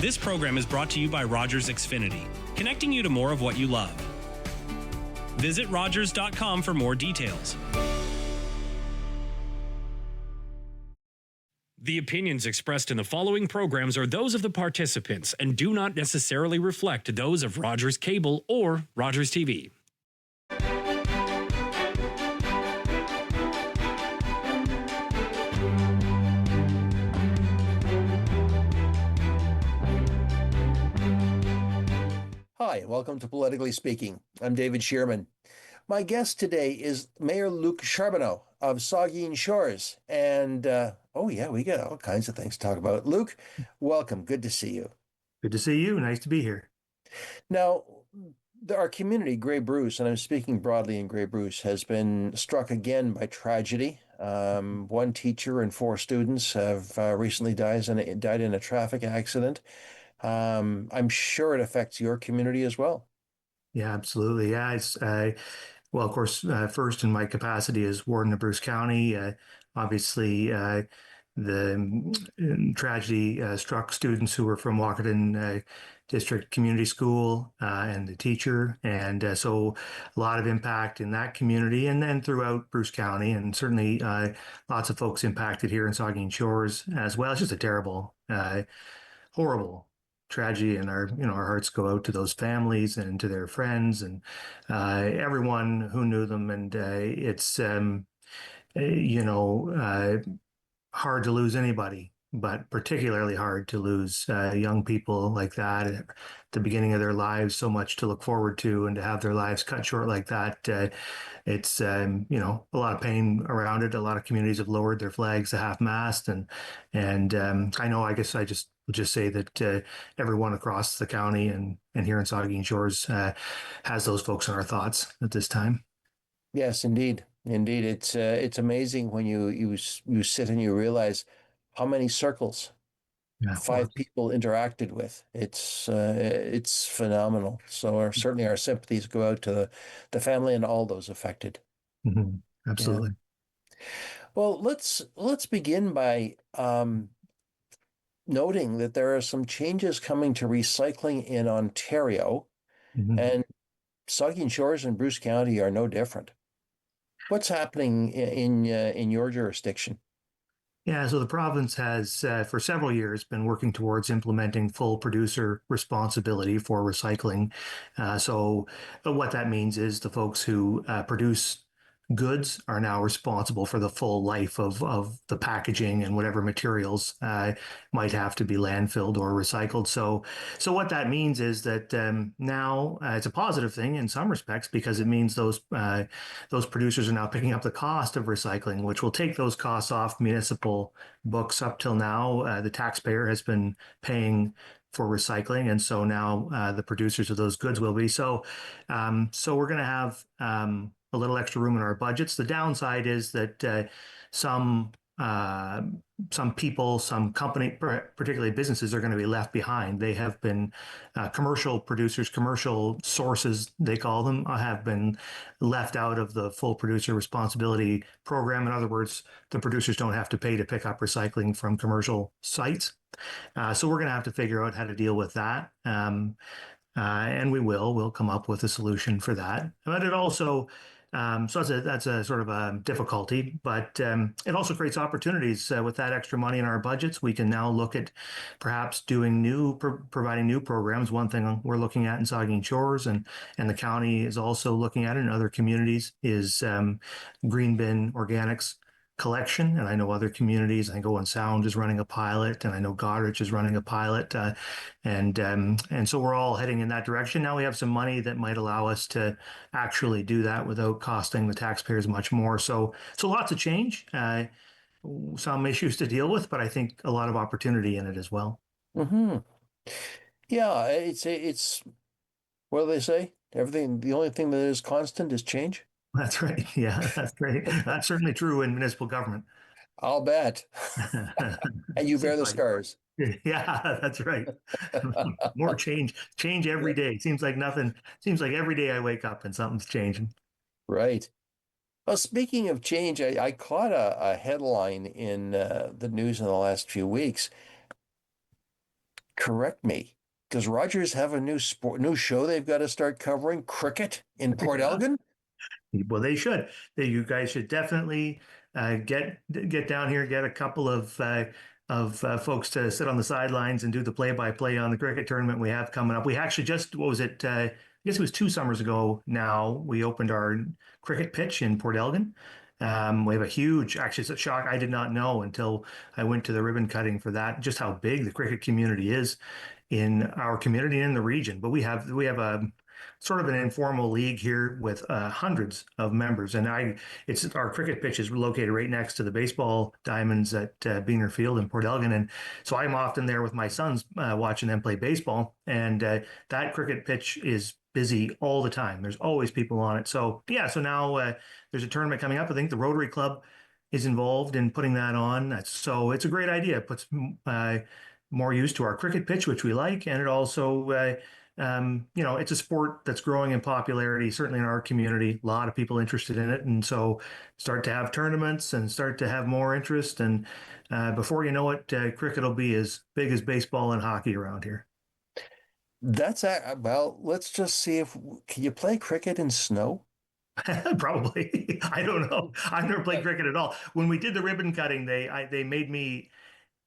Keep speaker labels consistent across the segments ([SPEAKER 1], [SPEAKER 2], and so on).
[SPEAKER 1] This program is brought to you by Rogers Xfinity, connecting you to more of what you love. Visit Rogers.com for more details. The opinions expressed in the following programs are those of the participants and do not necessarily reflect those of Rogers Cable or Rogers TV.
[SPEAKER 2] Hi, welcome to Politically Speaking. I'm David Shearman. My guest today is Mayor Luc Charbonneau of Saugeen Shores. And, we got all kinds of things to talk about. Luc, welcome. Good to see you.
[SPEAKER 3] Good to see you. Nice to be here.
[SPEAKER 2] Now, our community, Grey Bruce, and I'm speaking broadly in Grey Bruce, has been struck again by tragedy. One teacher and 4 students have recently died in a traffic accident. I'm sure it affects your community as well.
[SPEAKER 3] Yeah, absolutely. Yeah, well, of course, first in my capacity as Warden of Bruce County, obviously the tragedy struck students who were from Walkerton District Community School and the teacher. And so a lot of impact in that community and then throughout Bruce County, and certainly lots of folks impacted here in Saugeen Shores as well. It's just a terrible, horrible tragedy, and our hearts go out to those families and to their friends and everyone who knew them. And it's hard to lose anybody, but particularly hard to lose young people like that at the beginning of their lives. So much to look forward to, and to have their lives cut short like that. It's a lot of pain around it. A lot of communities have lowered their flags to half-mast, and I guess I just would just say that everyone across the county and here in Saugeen Shores has those folks in our thoughts at this time.
[SPEAKER 2] Yes, indeed. Indeed. It's amazing when you sit and you realize how many circles 5 people interacted with. It's phenomenal. So certainly our sympathies go out to the family and all those affected.
[SPEAKER 3] Mm-hmm. Absolutely.
[SPEAKER 2] Yeah. Well, let's begin by noting that there are some changes coming to recycling in Ontario, and Saugeen Shores and Bruce County are no different. What's happening in your jurisdiction?
[SPEAKER 3] Yeah, so the province has, for several years, been working towards implementing full producer responsibility for recycling. So what that means is the folks who produce goods are now responsible for the full life of the packaging and whatever materials might have to be landfilled or recycled. So what that means is that now it's a positive thing in some respects, because it means those producers are now picking up the cost of recycling, which will take those costs off municipal books. Up till now, the taxpayer has been paying for recycling, and so now the producers of those goods will be. So we're going to have a little extra room in our budgets. The downside is that some people, some company, particularly businesses, are going to be left behind. They have been commercial producers, commercial sources, they call them, have been left out of the full producer responsibility program. In other words, the producers don't have to pay to pick up recycling from commercial sites. So we're going to have to figure out how to deal with that. And we'll come up with a solution for that. But it also, so that's a sort of a difficulty, but it also creates opportunities with that extra money in our budgets. We can now look at perhaps doing providing new programs. One thing we're looking at in Saugeen Shores, and the county is also looking at it in other communities, is green bin organics collection. And I know other communities, I think Owen Sound is running a pilot, and I know Goderich is running a pilot. And so we're all heading in that direction. Now we have some money that might allow us to actually do that without costing the taxpayers much more. So lots of change, some issues to deal with, but I think a lot of opportunity in it as well.
[SPEAKER 2] Mm-hmm. Yeah, it's what do they say? The only thing that is constant is change.
[SPEAKER 3] That's right. Yeah, that's great. That's certainly true in municipal government.
[SPEAKER 2] I'll bet. And you bear the scars.
[SPEAKER 3] Yeah, that's right. More change every day. Seems like every day I wake up and something's changing.
[SPEAKER 2] Right. Well, speaking of change, I caught a headline in the news in the last few weeks. Correct me. Does Rogers have a new show they've got to start covering? Cricket in Port Elgin?
[SPEAKER 3] Well, they should. You guys should definitely get down here, get a couple of folks to sit on the sidelines and do the play-by-play on the cricket tournament we have coming up. We actually just, what was it? I guess it was 2 summers ago now, we opened our cricket pitch in Port Elgin. We have a huge, actually, it's a shock. I did not know until I went to the ribbon cutting for that, just how big the cricket community is in our community and in the region. But we have a sort of an informal league here with hundreds of members, and it's our cricket pitch is located right next to the baseball diamonds at Beaner Field in Port Elgin, and so I'm often there with my sons watching them play baseball, and that cricket pitch is busy all the time. There's always people on it. So yeah, so now there's a tournament coming up. I think the Rotary Club is involved in putting that on. So it's a great idea. It puts more use to our cricket pitch, which we like, and it also it's a sport that's growing in popularity, certainly in our community. A lot of people interested in it, and so start to have tournaments and start to have more interest. And before you know it, cricket will be as big as baseball and hockey around here.
[SPEAKER 2] Well, let's just see if can you play cricket in snow?
[SPEAKER 3] Probably. I don't know. I've never played cricket at all. When we did the ribbon cutting, they made me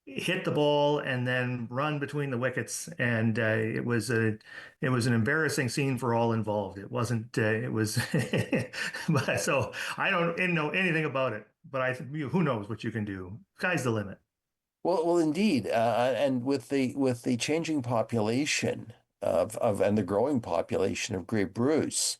[SPEAKER 3] hit the ball and then run between the wickets, and it was an embarrassing scene for all involved. It wasn't. It was. But so I don't know anything about it. But who knows what you can do? Sky's the limit.
[SPEAKER 2] Well, indeed, and with the changing population of and the growing population of Grey Bruce,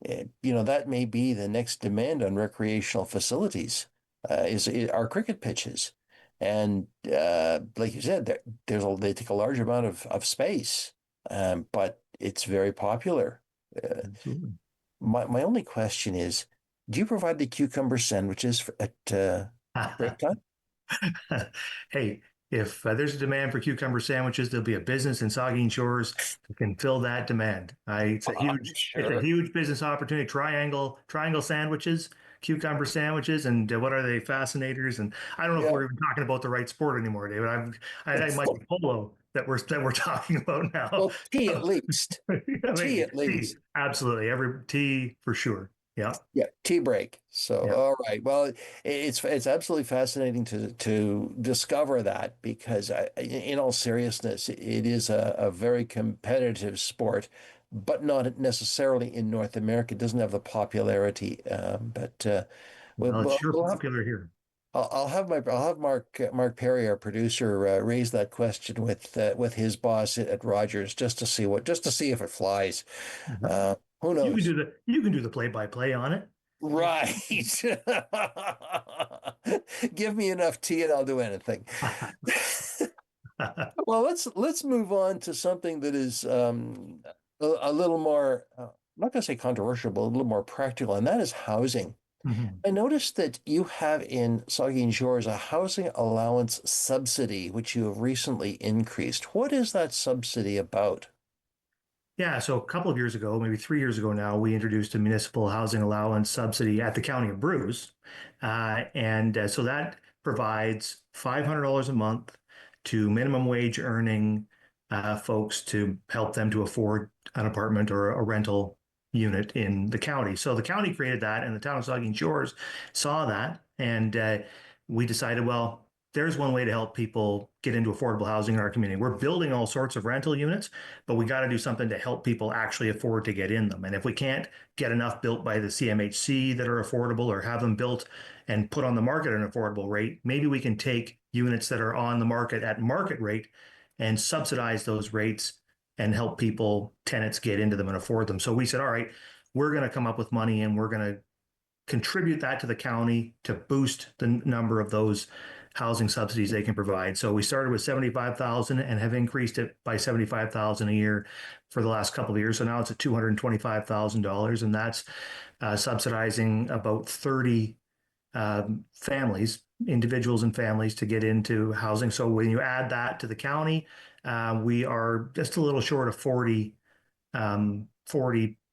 [SPEAKER 2] that may be the next demand on recreational facilities, is our cricket pitches. And like you said, they take a large amount of space, but it's very popular.
[SPEAKER 3] Absolutely.
[SPEAKER 2] My only question is, do you provide the cucumber sandwiches at break time?
[SPEAKER 3] Hey, if there's a demand for cucumber sandwiches, there'll be a business in Saugeen Shores that can fill that demand. It's a
[SPEAKER 2] Sure.
[SPEAKER 3] huge business opportunity. Triangle sandwiches, cucumber sandwiches, and what are they? Fascinators. And I don't know if
[SPEAKER 2] Yeah.
[SPEAKER 3] we're even talking about the right sport anymore, David. I might be polo that we're talking about now.
[SPEAKER 2] Well, tea at least. Tea
[SPEAKER 3] Maybe
[SPEAKER 2] at
[SPEAKER 3] tea,
[SPEAKER 2] least.
[SPEAKER 3] absolutely. Every tea for sure. Yeah,
[SPEAKER 2] Yeah, tea break. So,
[SPEAKER 3] yeah.
[SPEAKER 2] all right. Well, it's absolutely fascinating to discover that because in all seriousness, it is a very competitive sport, but not necessarily in North America. It doesn't have the popularity. But
[SPEAKER 3] Well, it's sure
[SPEAKER 2] we'll have
[SPEAKER 3] popular here.
[SPEAKER 2] I'll have Mark Perry, our producer, raise that question with his boss at Rogers just to see if it flies.
[SPEAKER 3] Mhm.
[SPEAKER 2] Who
[SPEAKER 3] You can
[SPEAKER 2] knows?
[SPEAKER 3] do the play-by-play on it.
[SPEAKER 2] Right. Give me enough tea and I'll do anything. Well, let's move on to something that is a little more, I'm not going to say controversial, but a little more practical, and that is housing.
[SPEAKER 3] Mhm.
[SPEAKER 2] I noticed that you have in Saugeen Shores a housing allowance subsidy, which you have recently increased. What is that subsidy about?
[SPEAKER 3] Yeah, so a couple of years ago, maybe 3 years ago now, we introduced a municipal housing allowance subsidy at the County of Bruce. And so that provides $500 a month to minimum wage earning folks to help them to afford an apartment or a rental unit in the county. So the county created that, and the town of Saugeen Shores saw that. And we decided, well, there's one way to help people get into affordable housing in our community. We're building all sorts of rental units, but we got to do something to help people actually afford to get in them. And if we can't get enough built by the CMHC that are affordable or have them built and put on the market at an affordable rate, maybe we can take units that are on the market at market rate and subsidize those rates and help tenants get into them and afford them. So we said, all right, we're going to come up with money and we're going to contribute that to the county to boost the number of those housing subsidies they can provide. So we started with 75,000 and have increased it by 75,000 a year for the last couple of years. So now it's at $225,000, and that's subsidizing about 30 families, individuals and families, to get into housing. So when you add that to the county, we are just a little short of 40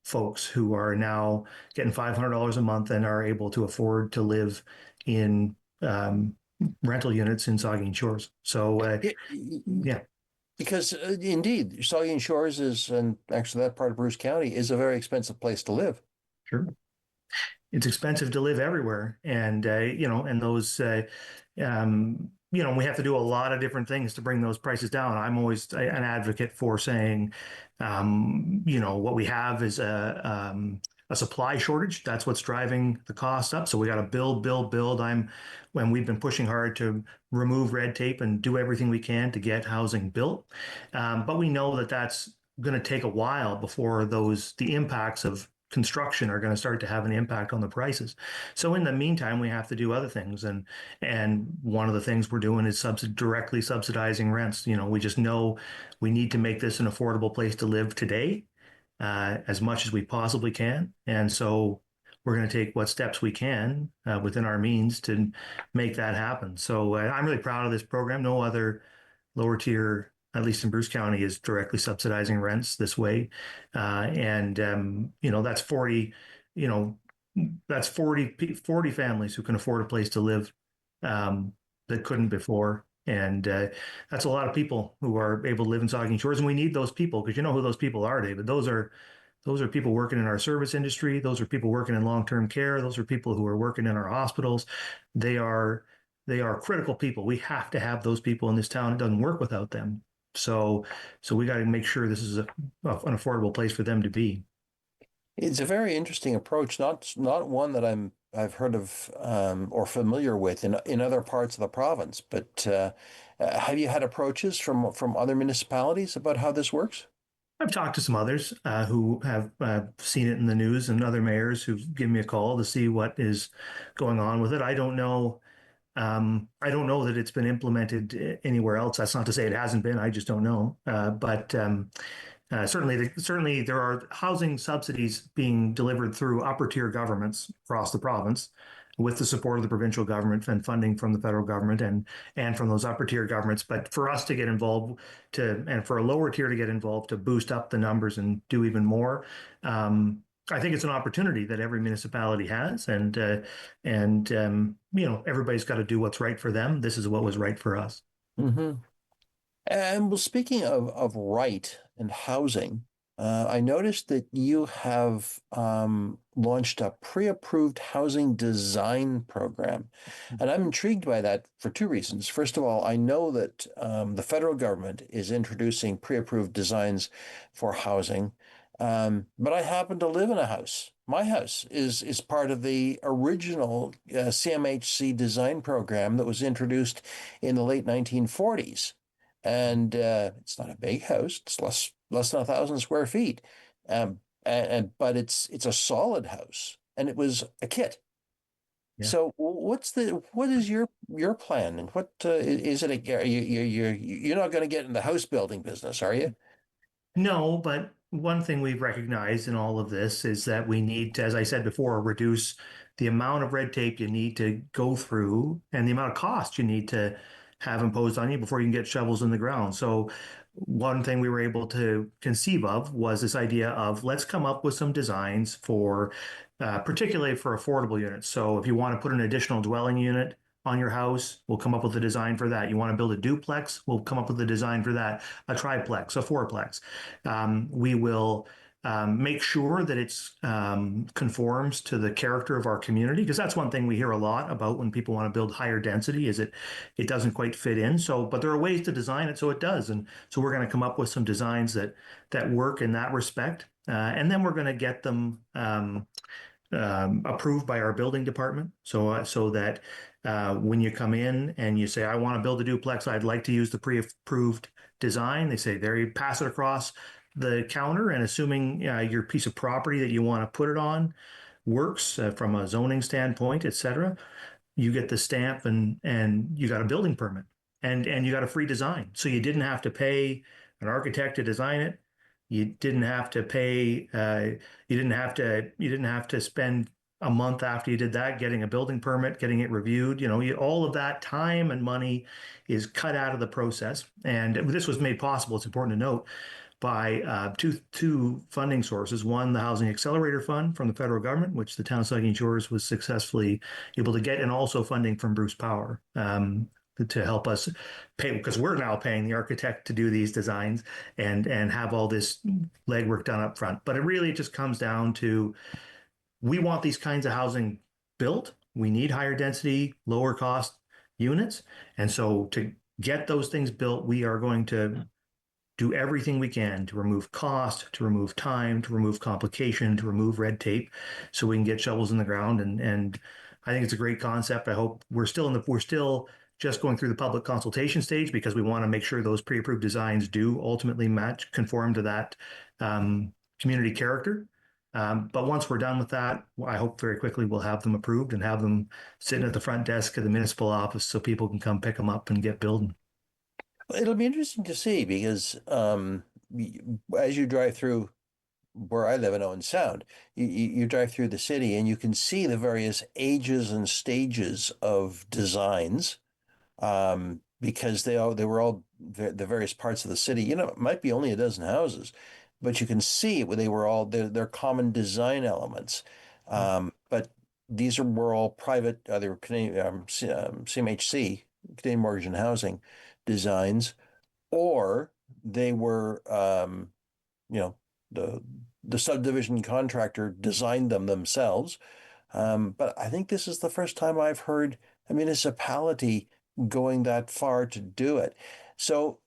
[SPEAKER 3] folks who are now getting $500 a month and are able to afford to live in rental units in Saugeen Shores. So,
[SPEAKER 2] Yeah,
[SPEAKER 3] yeah.
[SPEAKER 2] Because indeed, Saugeen Shores is, and actually that part of Bruce County is a very expensive place to live.
[SPEAKER 3] Sure. It's expensive to live everywhere, and and those we have to do a lot of different things to bring those prices down. I'm always an advocate for saying, what we have is a supply shortage. That's what's driving the cost up. So we got to build, build, build. When we've been pushing hard to remove red tape and do everything we can to get housing built, but we know that that's going to take a while before the impacts of construction are going to start to have an impact on the prices. So in the meantime, we have to do other things, and one of the things we're doing is directly subsidizing rents. We just know we need to make this an affordable place to live today, as much as we possibly can, and so we're going to take what steps we can within our means to make that happen. So I'm really proud of this program. No other lower tier, at least in Bruce County, is directly subsidizing rents this way. And that's 40, that's 40 families who can afford a place to live that couldn't before. And that's a lot of people who are able to live in Saugeen Shores. And we need those people, because you know who those people are, David. Those are people working in our service industry. Those are people working in long-term care. Those are people who are working in our hospitals. They are critical people. We have to have those people in this town. It doesn't work without them. So we got to make sure this is an affordable place for them to be.
[SPEAKER 2] It's a very interesting approach, not one that I've heard of or familiar with in other parts of the province. But have you had approaches from other municipalities about how this works?
[SPEAKER 3] I've talked to some others who have seen it in the news, and other mayors who've given me a call to see what is going on with it. I don't know. I don't know that it's been implemented anywhere else. That's not to say it hasn't been. I just don't know. But certainly there are housing subsidies being delivered through upper tier governments across the province, with the support of the provincial government and funding from the federal government and from those upper tier governments. But for us to get involved and for a lower tier to get involved to boost up the numbers and do even more, I think it's an opportunity that every municipality has, and everybody's got to do what's right for them. This is what was right for us.
[SPEAKER 2] Mm-hmm. And well, speaking of right and housing, I noticed that you have launched a pre-approved housing design program. And I'm intrigued by that for two reasons. First of all, I know that the federal government is introducing pre-approved designs for housing. But I happen to live in a house. My house is part of the original CMHC design program that was introduced in the late 1940s. And it's not a big house. It's less than 1,000 square feet. But it's a solid house, and it was a kit.
[SPEAKER 3] Yeah.
[SPEAKER 2] So what is your plan, and what is it? You're not going to get in the house building business, are you?
[SPEAKER 3] No, but one thing we've recognized in all of this is that we need to, as I said before, reduce the amount of red tape you need to go through and the amount of cost you need to have imposed on you before you can get shovels in the ground. So one thing we were able to conceive of was this idea of, let's come up with some designs for particularly for affordable units. So if you want to put an additional dwelling unit on your house, we'll come up with a design for that. You want to build a duplex, we'll come up with a design for that. A triplex, a fourplex. We will make sure that it's conforms to the character of our community, because that's one thing we hear a lot about when people want to build higher density, is it doesn't quite fit in. So, but there are ways to design it so it does, and so we're going to come up with some designs that work in that respect, and then we're going to get them approved by our building department, so that when you come in and you say, I want to build a duplex, I'd like to use the pre-approved design, they say, there, you pass it across the counter, and assuming your piece of property that you want to put it on works from a zoning standpoint, et cetera, you get the stamp, and you got a building permit, and you got a free design. So you didn't have to pay an architect to design it. You didn't have to pay. You didn't have to spend a month after you did that getting a building permit, getting it reviewed. All of that time and money is cut out of the process. And this was made possible, it's important to note, by two funding sources. One, the Housing Accelerator Fund from the federal government, which the town of Saugeen Shores was successfully able to get, and also funding from Bruce Power. to help us pay, because we're now paying the architect to do these designs and have all this legwork done up front. But it really just comes down to, we want these kinds of housing built. We need higher density, lower cost units. And so to get those things built, we are going to do everything we can to remove cost, to remove time, to remove complication, to remove red tape, so we can get shovels in the ground. And I think it's a great concept. I hope we're still just going through the public consultation stage, because we want to make sure those pre-approved designs do ultimately conform to that community character. But once we're done with that, I hope very quickly we'll have them approved and have them sitting at the front desk of the municipal office so people can come pick them up and get building.
[SPEAKER 2] It'll be interesting to see because as you drive through where I live in Owen Sound, you drive through the city and you can see the various ages and stages of designs because they were all the various parts of the city. You know, it might be only a dozen houses, but you can see they were all they're common design elements. But were all private, they were Canadian, CMHC, Canadian Mortgage and Housing designs, or they were you know, the subdivision contractor designed them themselves. But I think this is the first time I've heard a municipality going that far to do it. So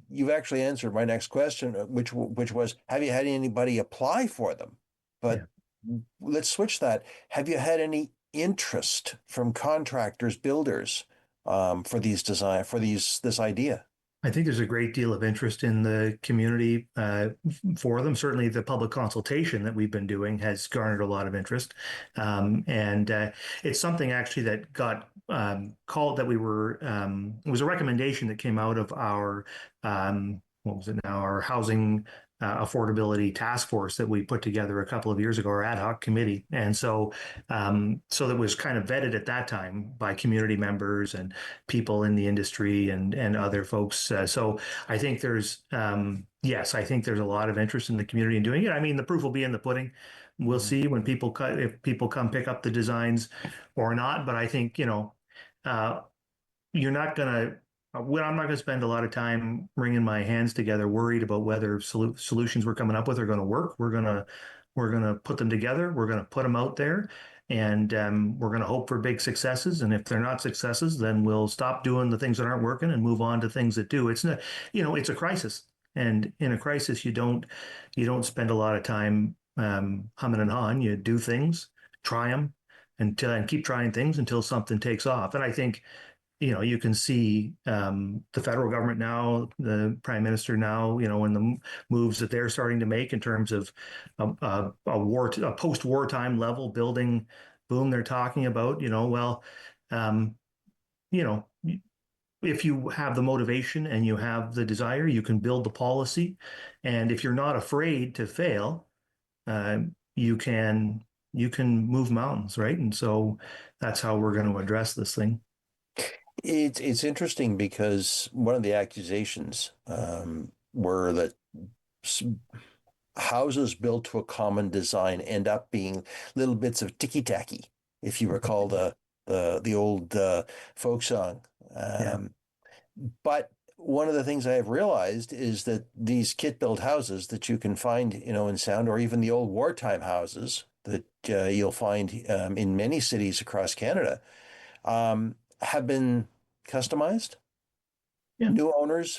[SPEAKER 2] you've actually answered my next question, which was, have you had anybody apply for them? But let's switch that. Have you had any interest from contractors, builders, for this idea?
[SPEAKER 3] I think there's a great deal of interest in the community for them. Certainly, the public consultation that we've been doing has garnered a lot of interest. And it's something actually that got called, that it was a recommendation that came out of our, what was it now, our housing affordability task force that we put together a couple of years ago, our ad hoc committee. And so that was kind of vetted at that time by community members and people in the industry and other folks. So I think yes, I think there's a lot of interest in the community in doing it. I mean, the proof will be in the pudding. We'll see when if people come pick up the designs or not. But I think, you're not going to, I'm not going to spend a lot of time wringing my hands together, worried about whether solutions we're coming up with are going to work. We're going to put them together. We're going to put them out there, and we're going to hope for big successes. And if they're not successes, then we'll stop doing the things that aren't working and move on to things that do. It's not, it's a crisis, and in a crisis, you don't spend a lot of time humming and hawing. You do things, try them, and keep trying things until something takes off. And I think, you can see the federal government now, the prime minister now, and the moves that they're starting to make in terms of a post-wartime level building boom they're talking about. If you have the motivation and you have the desire, you can build the policy. And if you're not afraid to fail, you can move mountains, right? And so that's how we're going to address this thing.
[SPEAKER 2] It's interesting because one of the accusations were that houses built to a common design end up being little bits of ticky-tacky, if you recall the old folk song. But one of the things I have realized is that these kit-built houses that you can find, in Sound, or even the old wartime houses that you'll find in many cities across Canada, have been customized.
[SPEAKER 3] Yeah.
[SPEAKER 2] New owners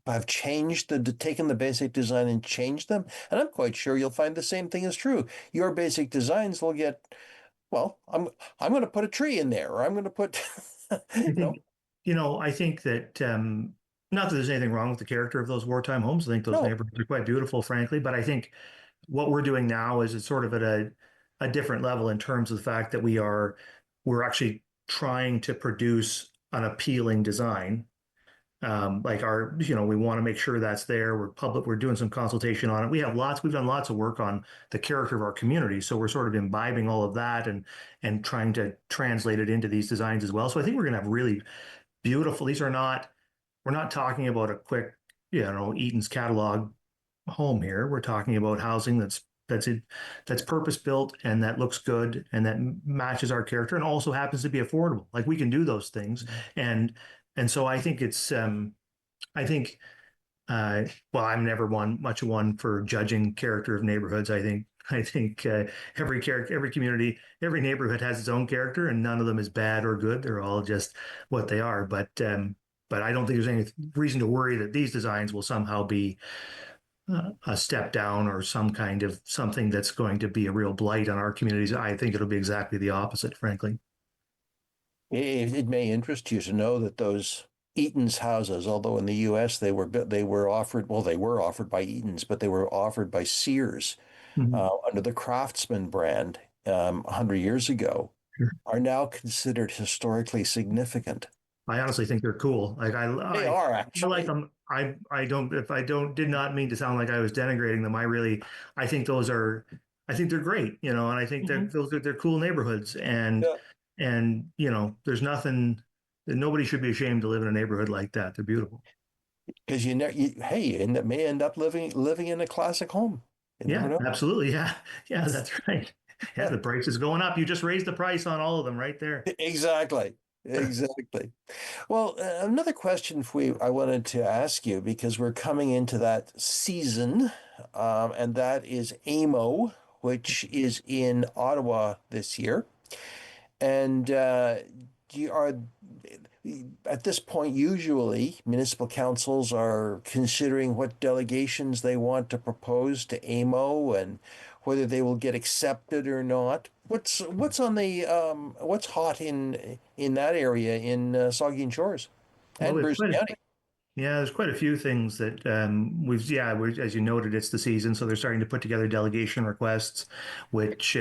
[SPEAKER 2] have changed taken the basic design and changed them. And I'm quite sure you'll find the same thing is true. Your basic designs will get, well, I'm going to put a tree in there, or I'm going to put,
[SPEAKER 3] I think that not that there's anything wrong with the character of those wartime homes. I think those neighborhoods are quite beautiful, frankly. But I think what we're doing now is it's sort of at a different level in terms of the fact that we're actually trying to produce an appealing design. We want to make sure that's there. We're doing some consultation on it. We've done lots of work on the character of our community. So we're sort of imbibing all of that and trying to translate it into these designs as well. So I think we're going to have really beautiful, we're not talking about a quick, Eaton's catalog home here. We're talking about housing that's purpose built and that looks good and that matches our character and also happens to be affordable. Like, we can do those things, and And so I think I think, well, I'm never much one for judging character of neighborhoods. I think every community, every neighborhood has its own character, and none of them is bad or good. They're all just what they are. But I don't think there's any reason to worry that these designs will somehow be a step down or some kind of something that's going to be a real blight on our communities. I think it'll be exactly the opposite, frankly.
[SPEAKER 2] It may interest you to know that those Eaton's houses, although in the U.S. they were offered, well, they were offered by Eaton's, but they were offered by Sears
[SPEAKER 3] Mhm.
[SPEAKER 2] under the Craftsman brand 100 years ago,
[SPEAKER 3] Sure.
[SPEAKER 2] are now considered historically significant.
[SPEAKER 3] I honestly think they're cool.
[SPEAKER 2] They are
[SPEAKER 3] I like
[SPEAKER 2] actually.
[SPEAKER 3] them. I don't, if I don't, did not mean to sound like I was denigrating them. I think I think they're great, and I think
[SPEAKER 2] Mhm.
[SPEAKER 3] they're cool neighborhoods.
[SPEAKER 2] Yeah,
[SPEAKER 3] There's nothing that nobody should be ashamed to live in a neighborhood like that. They're beautiful.
[SPEAKER 2] because hey, may end up living in a classic home. You never
[SPEAKER 3] Yeah,
[SPEAKER 2] know.
[SPEAKER 3] absolutely. Yeah. Yeah, that's right. Yeah, the price is going up. You just raised the price on all of them right there.
[SPEAKER 2] Exactly. Exactly. Well, another question I wanted to ask you because we're coming into that season, and that is AMO, which is in Ottawa this year. And you are at this point, usually municipal councils are considering what delegations they want to propose to AMO and whether they will get accepted or not. What's on the what's hot in that area in Saugeen Shores
[SPEAKER 3] Well,
[SPEAKER 2] and
[SPEAKER 3] we have
[SPEAKER 2] Bruce
[SPEAKER 3] quite a
[SPEAKER 2] County?
[SPEAKER 3] Yeah, there's quite a few things that as you noted, it's the season, so they're starting to put together delegation requests, which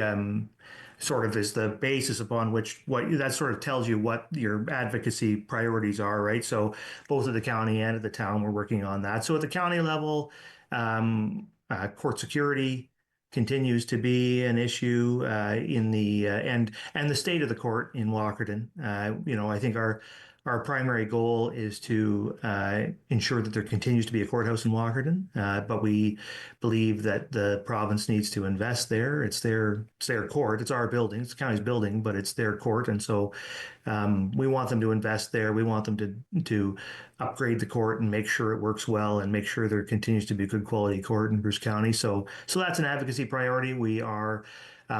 [SPEAKER 3] sort of is the basis upon which what that sort of tells you what your advocacy priorities are, right? So both at the county and at the town, we're working on that. So at the county level, court security continues to be an issue in the and the state of the court in Walkerton. I think our primary goal is to ensure that there continues to be a courthouse in Walkerton, but we believe that the province needs to invest there. It's their court. It's our building. It's the county's building, but it's their court, and so we want them to invest there. We want them to upgrade the court and make sure it works well, and make sure there continues to be a good quality court in Bruce County. So that's an advocacy priority. We are.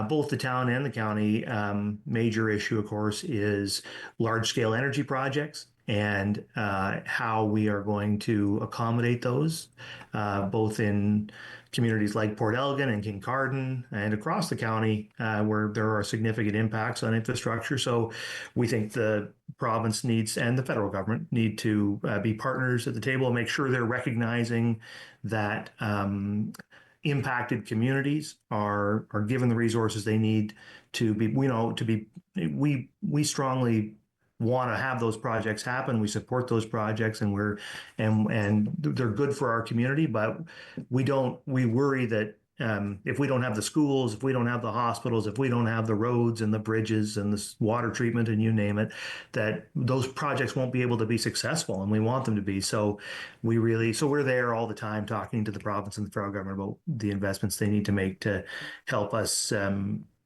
[SPEAKER 3] Both the town and the county major issue, of course, is large scale energy projects and how we are going to accommodate those, both in communities like Port Elgin and Kincardine and across the county where there are significant impacts on infrastructure. So we think the province needs and the federal government need to be partners at the table and make sure they're recognizing that impacted communities are given the resources they need to be, we strongly want to have those projects happen. We support those projects, and and they're good for our community. But we worry that if we don't have the schools, if we don't have the hospitals, if we don't have the roads and the bridges and the water treatment and you name it, that those projects won't be able to be successful, and we want them to be. So we're there all the time talking to the province and the federal government about the investments they need to make to help us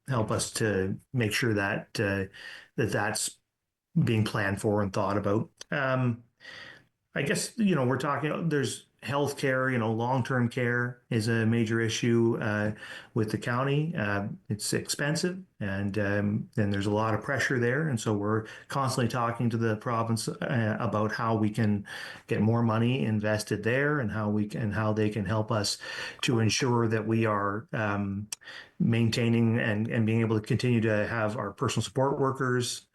[SPEAKER 3] help us to make sure that that's being planned for and thought about. I guess, we're talking, there's healthcare, long-term care is a major issue with the county. It's expensive and there's a lot of pressure there. And so we're constantly talking to the province about how we can get more money invested there and how they can help us to ensure that we are maintaining and being able to continue to have our personal support workers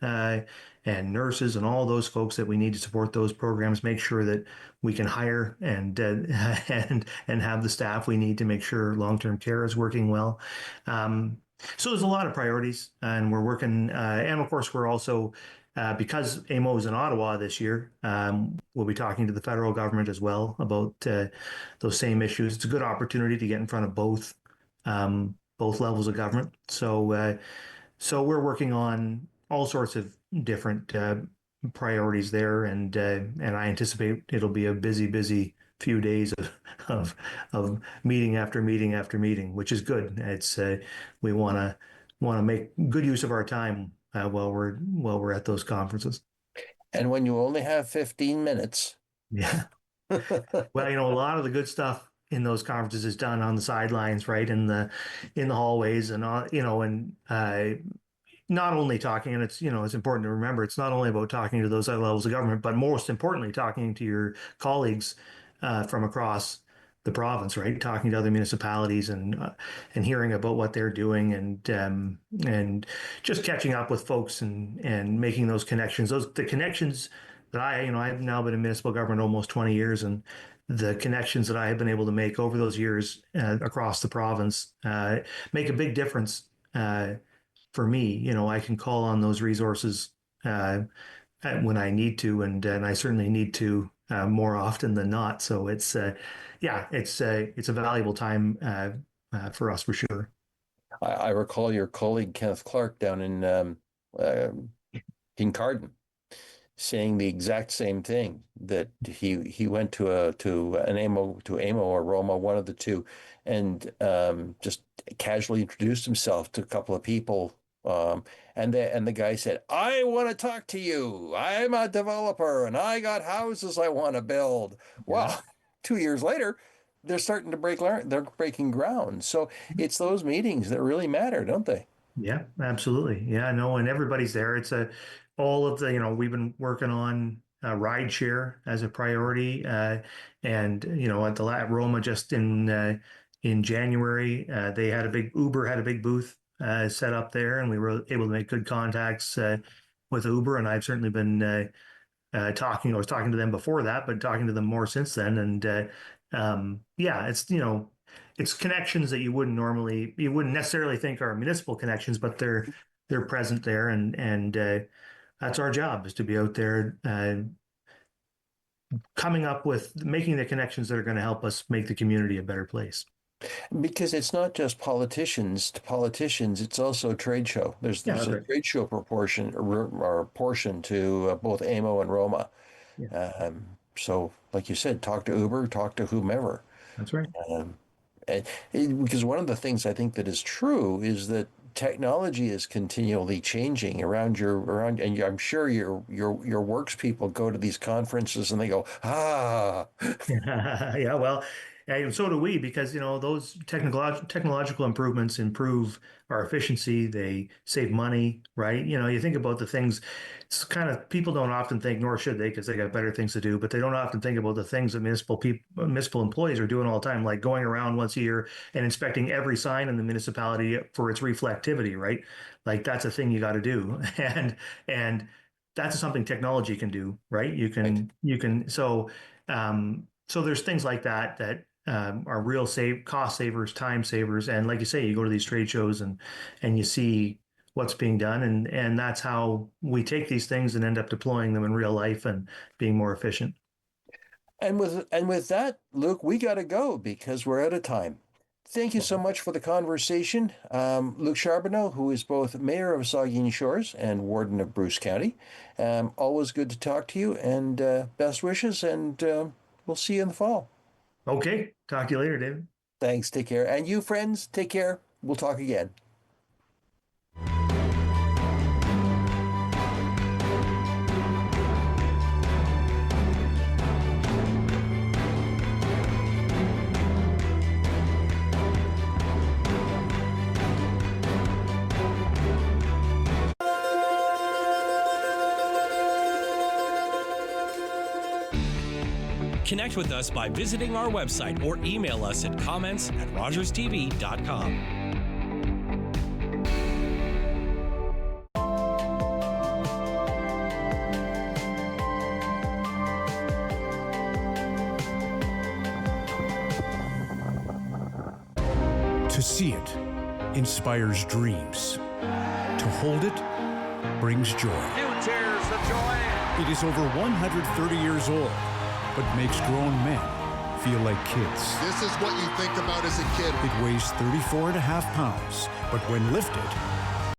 [SPEAKER 3] and nurses and all those folks that we need to support those programs, make sure that we can hire and have the staff we need to make sure long-term care is working well. So there's a lot of priorities, and we're working. And of course, we're also because AMO is in Ottawa this year, we'll be talking to the federal government as well about those same issues. It's a good opportunity to get in front of both levels of government. So we're working on all sorts of different priorities there, and I anticipate it'll be a busy few days of of meeting after meeting after meeting, which is good. It's we want to make good use of our time while we're at those conferences.
[SPEAKER 2] And when you only have 15 minutes.
[SPEAKER 3] Yeah. Well, a lot of the good stuff in those conferences is done on the sidelines, right? In the hallways and, and not only talking, and it's important to remember, it's not only about talking to those other levels of government, but most importantly, talking to your colleagues from across the province, right? Talking to other municipalities and hearing about what they're doing and just catching up with folks and making those connections. The connections that I've now been in municipal government almost 20 years, and the connections that I have been able to make over those years across the province make a big difference. For me, I can call on those resources when I need to, and I certainly need to more often than not. So it's a valuable time for us for sure.
[SPEAKER 2] I recall your colleague Kenneth Clark down in Kincardine saying the exact same thing, that he went to an AMO or Roma, one of the two, and just casually introduced himself to a couple of people. And the guy said, "I want to talk to you. I'm a developer and I got houses I want to build." Well, 2 years later, they're starting to they're breaking ground. So it's those meetings that really matter, don't they?
[SPEAKER 3] Yeah, absolutely. Yeah, no, and everybody's there. It's all of the, we've been working on ride share as a priority. And, at the Roma just in January, Uber had a big booth set up there, and we were able to make good contacts with Uber. And I've certainly been I was talking to them before that, but talking to them more since then. And it's connections that you wouldn't necessarily think are municipal connections, but they're present there, and that's our job, is to be out there coming up with making the connections that are going to help us make the community a better place.
[SPEAKER 2] Because it's not just politicians to politicians, it's also a trade show. There's a
[SPEAKER 3] right.
[SPEAKER 2] trade show portion to both AMO and Roma.
[SPEAKER 3] Yeah.
[SPEAKER 2] So, like you said, talk to Uber, talk to whomever.
[SPEAKER 3] That's right.
[SPEAKER 2] Because one of the things I think that is true is that technology is continually changing around, and I'm sure your works people go to these conferences and they go,
[SPEAKER 3] Yeah, well, and so do we, because those technological improvements improve our efficiency. They save money, right? You think about the things. It's kind of, people don't often think, nor should they, because they got better things to do. But they don't often think about the things that municipal employees are doing all the time, like going around once a year and inspecting every sign in the municipality for its reflectivity, right? Like, that's a thing you got to do, and that's something technology can do, right? So there's things like that are real cost savers, time savers, and like you say, you go to these trade shows and you see what's being done, and that's how we take these things and end up deploying them in real life and being more efficient.
[SPEAKER 2] And with that, Luke, we got to go because we're out of time. Thank you so much for the conversation. Luke Charbonneau, who is both mayor of Saugeen Shores and warden of Bruce County. Always good to talk to you, and best wishes, and we'll see you in the fall.
[SPEAKER 3] Okay. Talk to you later, David.
[SPEAKER 2] Thanks. Take care. And you, friends, take care. We'll talk again.
[SPEAKER 1] Connect with us by visiting our website or email us at comments@rogerstv.com.
[SPEAKER 4] To see it inspires dreams. To hold it brings joy.
[SPEAKER 5] New tears of joy.
[SPEAKER 4] It is over 130 years old, but makes grown men feel like kids.
[SPEAKER 6] This is what you think about as a kid.
[SPEAKER 4] It weighs 34.5 pounds, but when lifted,